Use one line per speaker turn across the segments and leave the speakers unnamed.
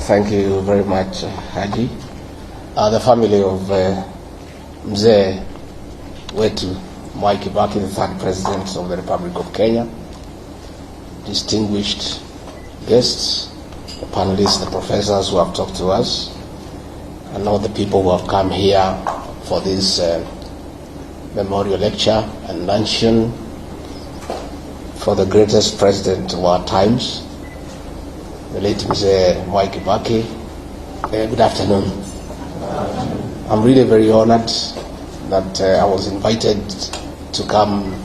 Thank you very much, Haji. The family of Mzee wetu Mwai Kibaki, the third president of the Republic of Kenya, distinguished guests, the panelists, the professors who have talked to us, and all the people who have come here for this memorial lecture and luncheon for the greatest president of our times, the late Mzee Mwai Kibaki. Good afternoon. I'm really very honored that I was invited to come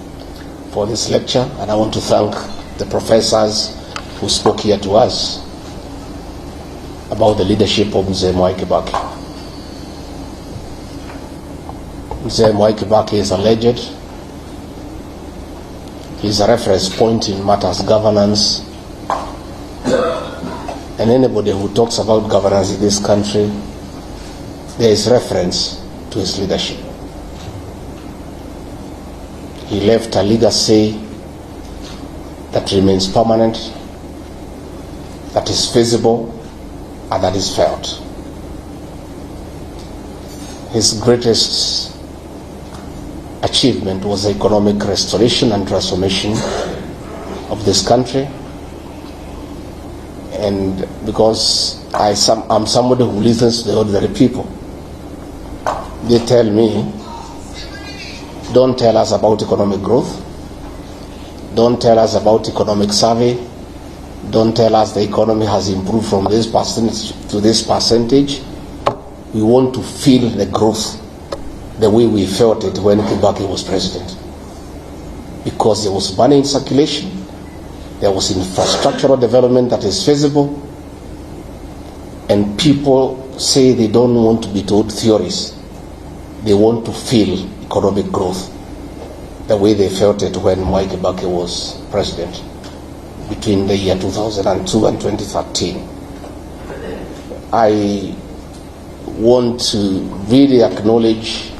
for this lecture, and I want to thank the professors who spoke here to us about the leadership of Mzee Mwai Kibaki. Mzee Mwai Kibaki is a legend. He's a reference point in matters governance. And anybody who talks about governance in this country, there is reference to his leadership. He left a legacy that remains permanent, that is visible, and that is felt. His greatest achievement was the economic restoration and transformation of this country. And because I'm somebody who listens to the ordinary people, they tell me, don't tell us about economic growth, don't tell us about economic survey, don't tell us the economy has improved from this percentage to this percentage. We want to feel the growth the way we felt it when Kibaki was president. Because there was money in circulation, there was infrastructural development that is feasible, and people say they don't want to be told theories. They want to feel economic growth the way they felt it when Mwai Kibaki was president between the year 2002 and 2013. I want to really acknowledge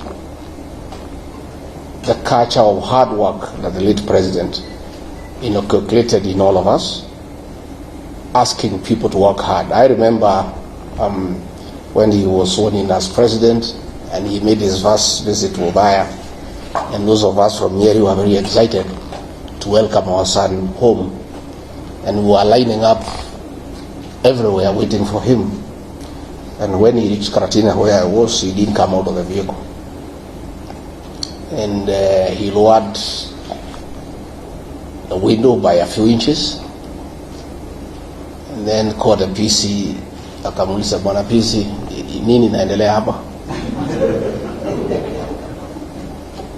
the culture of hard work that the late president inculcated in all of us, asking people to work hard. I remember when he was sworn in as president and he made his first visit to Othaya, and those of us from Nyeri were very excited to welcome our son home, and we were lining up everywhere waiting for him. And when he reached Karatina, where I was, he didn't come out of the vehicle, and he lowered the window by a few inches, and then called a PC. Akamuuliza, bwana PC, nini naendelea hapa?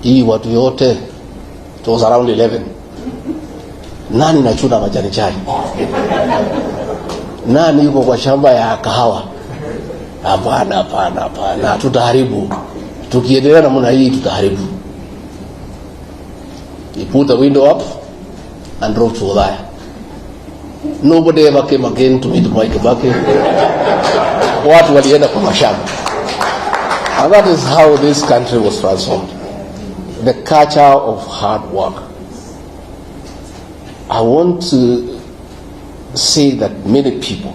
Hii watu yote, it was around 11. Nani nachuna majani chai? Nani yuko kwa shamba ya kahawa? Hapana, tutaharibu. Tukiendelea namna hii tutaharibu. He put the window up and drove to Othaya. Nobody ever came again to meet Mwai Kibaki. Watu walienda kwa mashamba. And that is how this country was transformed. The culture of hard work. I want to say that many people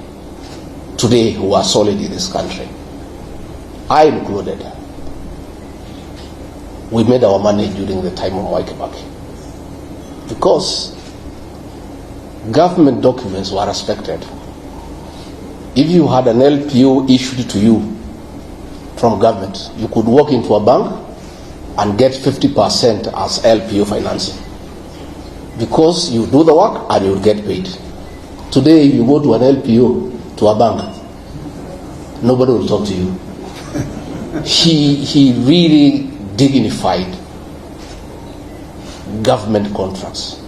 today who are solid in this country, I included, we made our money during the time of Mwai Kibaki. Because government documents were respected. If you had an LPO issued to you from government, you could walk into a bank and get 50% as LPO financing. Because you do the work and you get paid. Today, you go to an LPO, to a bank, nobody will talk to you. He really dignified government contracts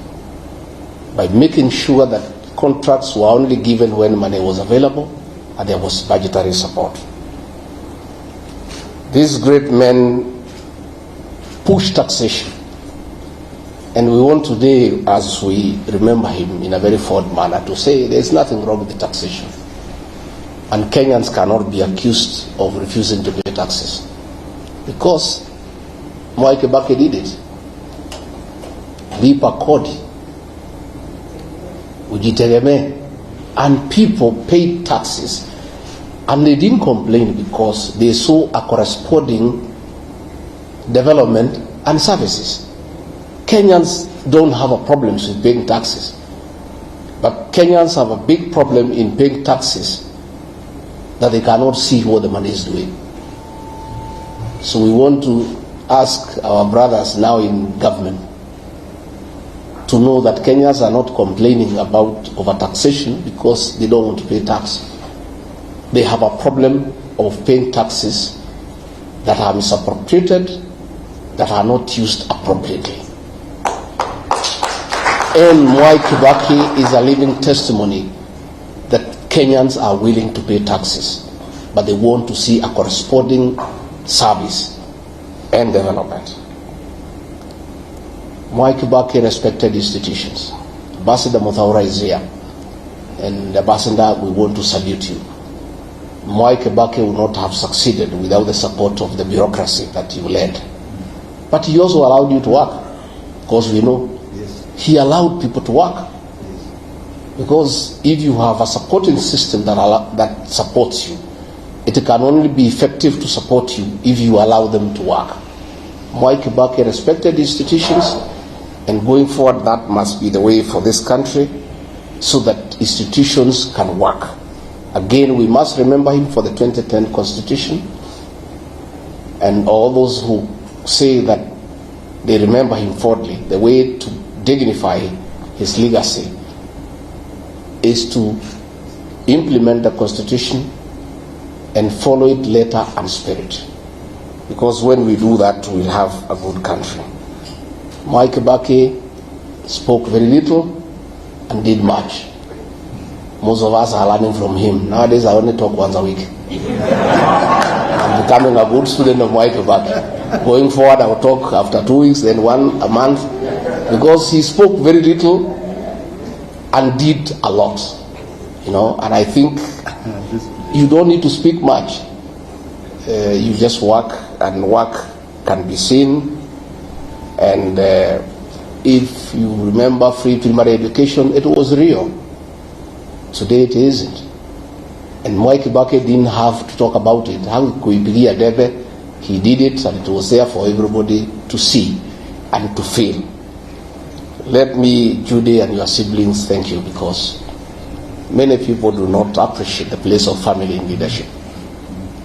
by making sure that contracts were only given when money was available and there was budgetary support. These great men pushed taxation, and we want today, as we remember him in a very fond manner, to say there's nothing wrong with the taxation, and Kenyans cannot be accused of refusing to pay taxes, because Mwai Kibaki did it. Lipa kodi, ujitegemee, and people paid taxes And they didn't complain because they saw a corresponding development and services. Kenyans don't have a problem with paying taxes, but Kenyans have a big problem in paying taxes that they cannot see what the money is doing. So we want to ask our brothers now in government to know that Kenyans are not complaining about overtaxation because they don't want to pay tax. They have a problem of paying taxes that are misappropriated, that are not used appropriately. And Mwai Kibaki is a living testimony that Kenyans are willing to pay taxes, but they want to see a corresponding service and development. Mwai Kibaki respected institutions. Ambassador Muthaura is here, and Ambassador, we want to salute you. Mwai Kibaki would not have succeeded without the support of the bureaucracy that you led. But he also allowed you to work, because we know he allowed people to work. Because if you have a supporting system that supports you, it can only be effective to support you if you allow them to work. Mwai Kibaki respected institutions, and going forward, that must be the way for this country, so that institutions can work. Again, we must remember him for the 2010 Constitution, and all those who say that they remember him fondly, the way to dignify his legacy is to implement the Constitution and follow it letter and spirit. Because when we do that, we'll have a good country. Mwai Kibaki spoke very little and did much. Most of us are learning from him. Nowadays, I only talk once a week. I'm becoming a good student of Mwai Kibaki. Going forward, I will talk after 2 weeks, then one a month, because he spoke very little and did a lot. And I think you don't need to speak much. You just work, and work can be seen. And if you remember free primary education, it was real. Today it isn't. And Mwai Kibaki didn't have to talk about it. He did it, and it was there for everybody to see and to feel. Let me, Judy and your siblings, thank you, because many people do not appreciate the place of family in leadership.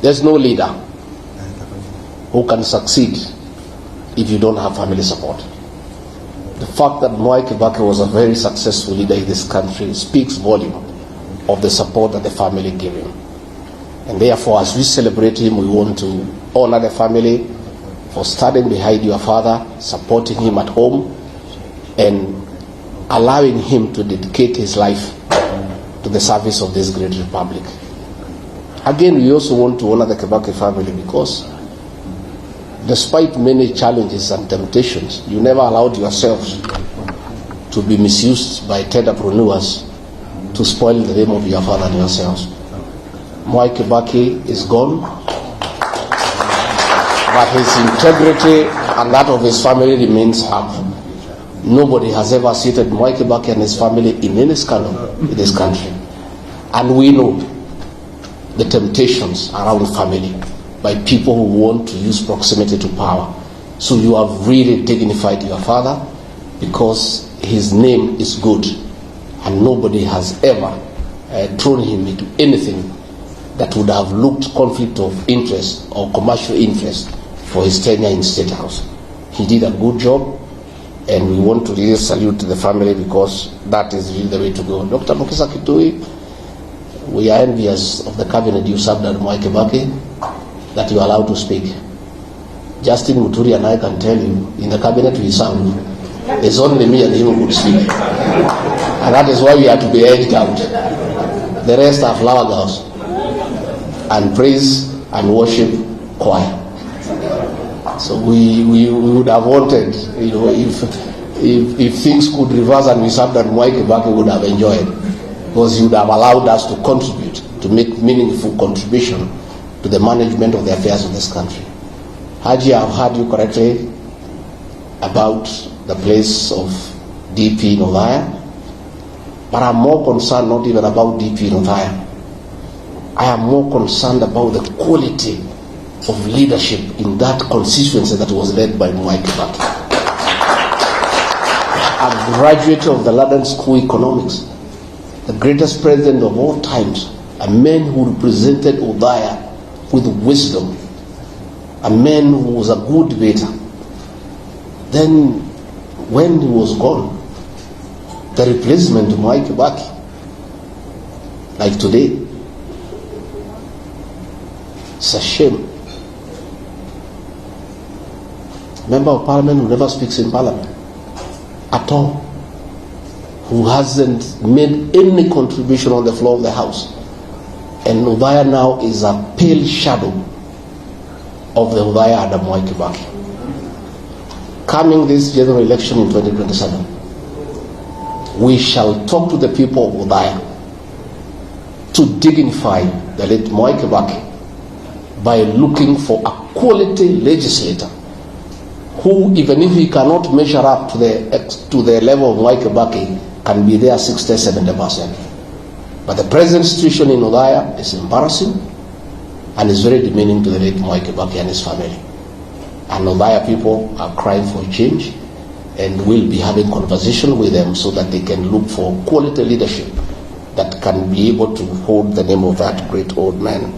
There's no leader who can succeed if you don't have family support. The fact that Mwai Kibaki was a very successful leader in this country speaks volume of the support that the family gave him. And therefore, as we celebrate him, we want to honor the family for standing behind your father, supporting him at home, and allowing him to dedicate his life to the service of this great republic. Again, we also want to honor the Kibaki family because despite many challenges and temptations, you never allowed yourselves to be misused by entrepreneurs to spoil the name of your father and yourselves. Mwai Kibaki is gone, but his integrity and that of his family remains up. Nobody has ever seated Mwai Kibaki and his family in any scandal in this country. And we know the temptations around family by people who want to use proximity to power. So you have really dignified your father because his name is good, and nobody has ever thrown him into anything that would have looked conflict of interest or commercial interest for his tenure in State House. He did a good job, and we want to really salute the family because that is really the way to go. Dr. Mukisa Kitui, we are envious of the cabinet you served at Mwai Kibaki, that you are allowed to speak. Justin Muturi and I can tell you, in the cabinet we served, it's only me and him who could speak. And that is why we have to be edged out. The rest are flower girls and praise and worship choir. So we would have wanted, if things could reverse and we served at Mwai Kibaki, would have enjoyed, because he would have allowed us to contribute, to make meaningful contribution to the management of the affairs of this country. Haji, I've heard you correctly about the place of DP in Othaya, but I'm more concerned not even about DP in Othaya. I am more concerned about the quality of leadership in that constituency that was led by Mwai Kibaki. A graduate of the London School of Economics, the greatest president of all times, a man who represented Othaya with wisdom, a man who was a good debater. Then, when he was gone, the replacement of Mwai Kibaki, like today, it's a shame. Member of Parliament who never speaks in Parliament at all, who hasn't made any contribution on the floor of the House. And Othaya now is a pale shadow of the Othaya under Mwai Kibaki. Coming this general election in 2027, we shall talk to the people of Othaya to dignify the late Mwai Kibaki by looking for a quality legislator who, even if he cannot measure up to the level of Mwai Kibaki, can be there 60-70%. But the present situation in Othaya is embarrassing and is very demeaning to the late Mwai Kibaki and his family. And Othaya people are crying for change, and we'll be having conversation with them so that they can look for quality leadership that can be able to hold the name of that great old man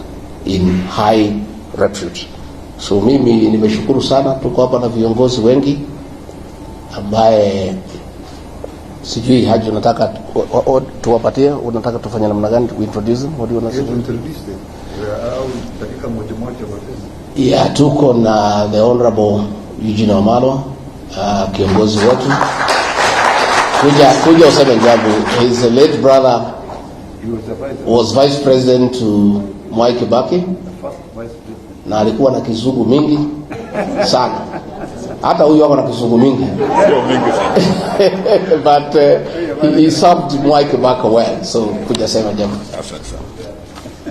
in high repute. So mimi nimeshukuru sana, tuko hapa na viongozi wengi ambaye sijui Haji unataka tuwapatie, unataka tufanye namna gani to introduce them? What do you want to introduce them? Dakika moja yeah, tuko na the Honorable Eugene Wamalwa, kiongozi wetu. Kuja useme jambo. His late brother was vice president to Mwai Kibaki, na alikuwa na kizungu mingi sana. Hata huyu wako na kizungu mingi. But he served Mwai Kibaki well. So kuja sema jambo.